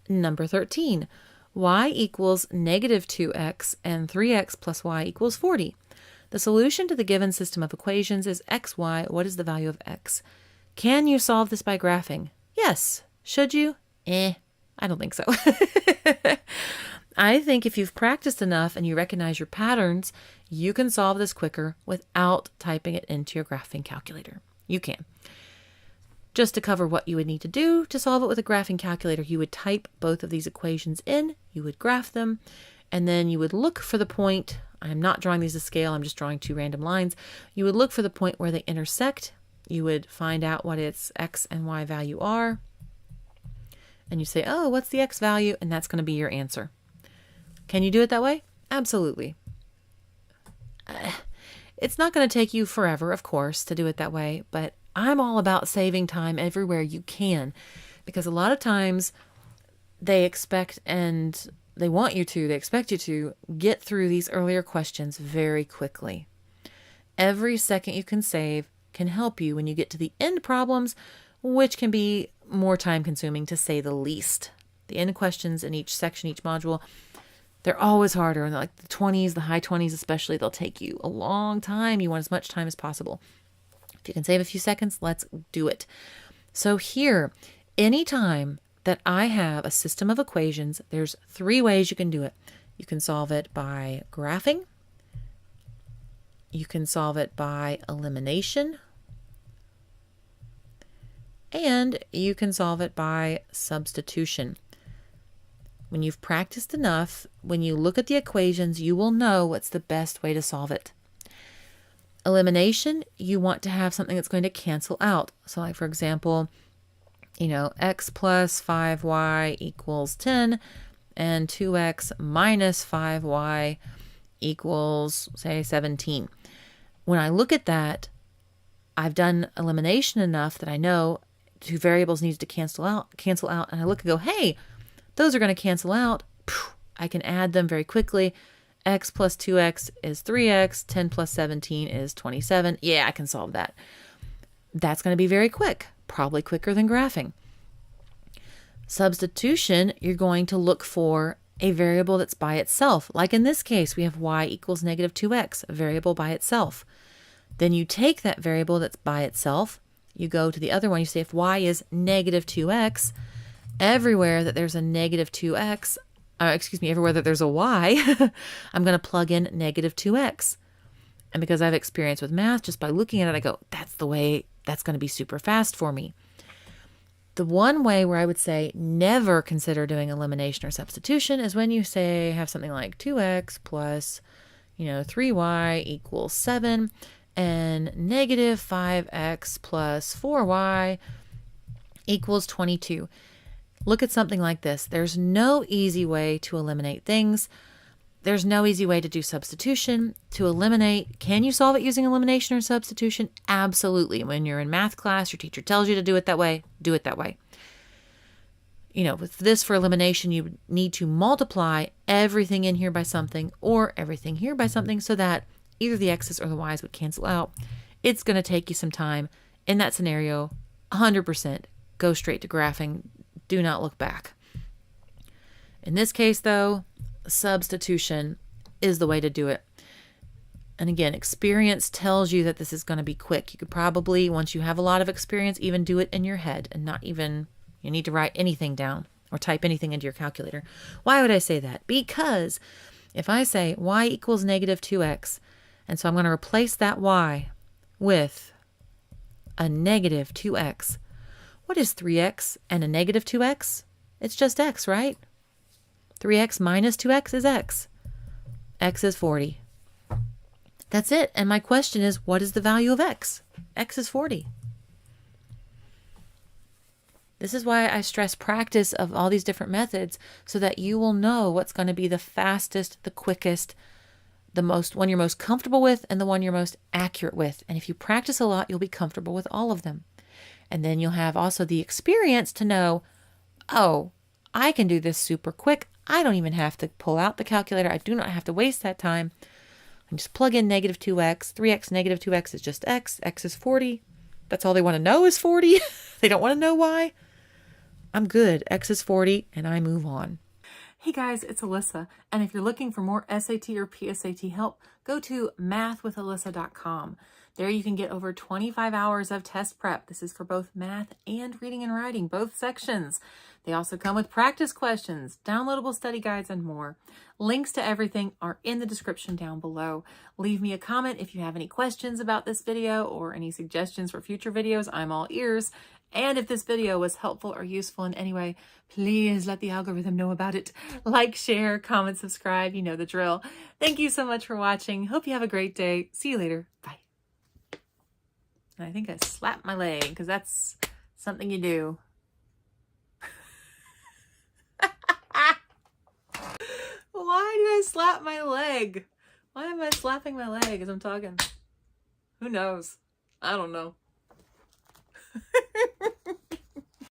Number 13, y equals negative 2x and 3x plus y equals 40. The solution to the given system of equations is xy. What is the value of x? Can you solve this by graphing? Yes. Should you? I don't think so. I think if you've practiced enough and you recognize your patterns, you can solve this quicker without typing it into your graphing calculator. You can. Just to cover what you would need to do to solve it with a graphing calculator, you would type both of these equations in, you would graph them, and then you would look for the point. I'm not drawing these to scale, I'm just drawing two random lines. You would look for the point where they intersect. You would find out what its x and y value are. And you say, oh, what's the x value? And that's going to be your answer. Can you do it that way? Absolutely. It's not going to take you forever, of course, to do it that way, but I'm all about saving time everywhere you can, because a lot of times they expect they expect you to get through these earlier questions very quickly. Every second you can save can help you when you get to the end problems, which can be more time consuming to say the least. The end questions in each section, each module, they're always harder. And like the 20s, the high 20s especially, they'll take you a long time. You want as much time as possible. If you can save a few seconds, let's do it. So here, anytime that I have a system of equations, there's three ways you can do it. You can solve it by graphing. You can solve it by elimination. And you can solve it by substitution. When you've practiced enough, when you look at the equations, you will know what's the best way to solve it. Elimination, you want to have something that's going to cancel out. So like, for example, x plus 5y equals 10 and 2x minus 5y equals, say, 17. When I look at that, I've done elimination enough that I know two variables need to cancel out, and I look and go, hey, those are going to cancel out. I can add them very quickly. X plus 2x is 3x, 10 plus 17 is 27. Yeah, I can solve that. That's going to be very quick, probably quicker than graphing. Substitution, you're going to look for a variable that's by itself. Like in this case, we have y equals negative 2x, a variable by itself. Then you take that variable that's by itself, you go to the other one, you say if y is negative 2x, everywhere that there's a negative 2x, everywhere that there's a y, I'm going to plug in negative 2x. And because I've experience with math, just by looking at it, I go, that's the way, that's going to be super fast for me. The one way where I would say never consider doing elimination or substitution is when you say have something like 2x plus, 3y equals 7 and negative 5x plus 4y equals 22. Look at something like this. There's no easy way to eliminate things. There's no easy way to do substitution. To eliminate, can you solve it using elimination or substitution? Absolutely. When you're in math class, your teacher tells you to do it that way, do it that way. With this for elimination, you need to multiply everything in here by something or everything here by something so that either the x's or the y's would cancel out. It's going to take you some time. In that scenario, 100% go straight to graphing. Do not look back. In this case, though, substitution is the way to do it. And again, experience tells you that this is going to be quick. You could probably, once you have a lot of experience, even do it in your head and not even, you need to write anything down or type anything into your calculator. Why would I say that? Because if I say y equals negative 2x, and so I'm going to replace that y with a negative 2x. What is 3x and a negative 2x? It's just x, right? 3x minus 2x is x. X is 40. That's it. And my question is, what is the value of x? X is 40. This is why I stress practice of all these different methods so that you will know what's going to be the fastest, the quickest, the one you're most comfortable with, and the one you're most accurate with. And if you practice a lot, you'll be comfortable with all of them. And then you'll have also the experience to know, oh, I can do this super quick. I don't even have to pull out the calculator. I do not have to waste that time. I just plug in negative 2x. 3x negative 2x is just x. X is 40. That's all they want to know is 40. They don't want to know why. I'm good. X is 40 and I move on. Hey guys, it's Alyssa, and if you're looking for more SAT or PSAT help, go to mathwithalyssa.com. There you can get over 25 hours of test prep. This is for both math and reading and writing, both sections. They also come with practice questions, downloadable study guides, and more. Links to everything are in the description down below. Leave me a comment if you have any questions about this video or any suggestions for future videos. I'm all ears. And if this video was helpful or useful in any way, please let the algorithm know about it. Like, share, comment, subscribe. You know the drill. Thank you so much for watching. Hope you have a great day. See you later. Bye. And I think I slapped my leg because that's something you do. Why did I slap my leg? Why am I slapping my leg as I'm talking? Who knows? I don't know.